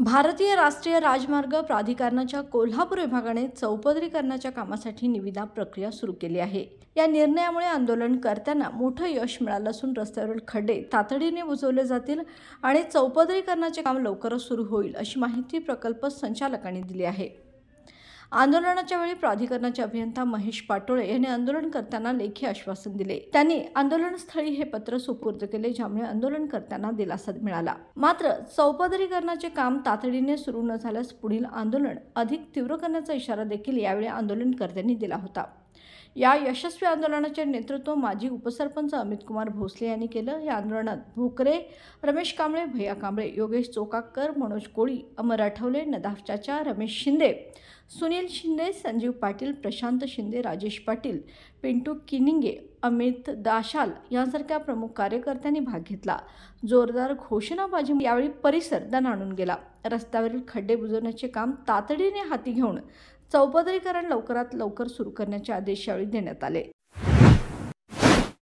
भारतीय राष्ट्रीय राजमार्ग प्राधिकरणाच्या कोल्हापूर विभागाने चौपदरीकरणाच्या कामासाठी निविदा प्रक्रिया सुरू केली आहे। या निर्णयामुळे आंदोलनकर्त्यांना मोठं यश मिळालं असून रस्त्यावरील खड्डे तातडीने बुजवले जातील आणि चौपदरीकरणाचे काम लवकरच सुरू होईल अशी माहिती प्रकल्प संचालकांनी दिली आहे। आंदोलनाच्या वेळी प्राधिकरणाचे अभियंता महेश पाटोळे यांनी आंदोलनकर्त्यांना लेखी आश्वासन दिले। त्यांनी आंदोलनस्थळी हे पत्र सुपूर्द केले, ज्यामुळे आंदोलनकर्त्यांना दिलासा मिळाला। मात्र चौपदरीकरणाचे काम तातडीने सुरू न झाल्यास पुढील आंदोलन अधिक तीव्र करण्याचा इशारा देखील यावेळी आंदोलनकर्त्यांनी दिला होता। या यशस्वी आंदोलनाचे नेतृत्व माजी उपसरपंच अमित कुमार भोसले यांनी केलं। या आंदोलनात भोकरे, रमेश कांबळे, भैया कांबळे, योगेश चोकाकर, मनोज कोळी, अमर आठवले, नदाफ चाचा, रमेश शिंदे, सुनील शिंदे, संजीव पाटील, प्रशांत शिंदे, राजेश पाटील, पिंटू किनिंगे, अमित दाशाल यांसारख्या प्रमुख कार्यकर्त्यांनी भाग घेतला। जोरदार घोषणाबाजी यावेळी परिसर दणाणून गेला। रस्त्यावरील खड्डे बुजवण्याचे काम तातडीने हाती घेऊन चौपदरीकरण लवकरात लवकर सुरू करण्याचे आदेश यावेळी देण्यात आले।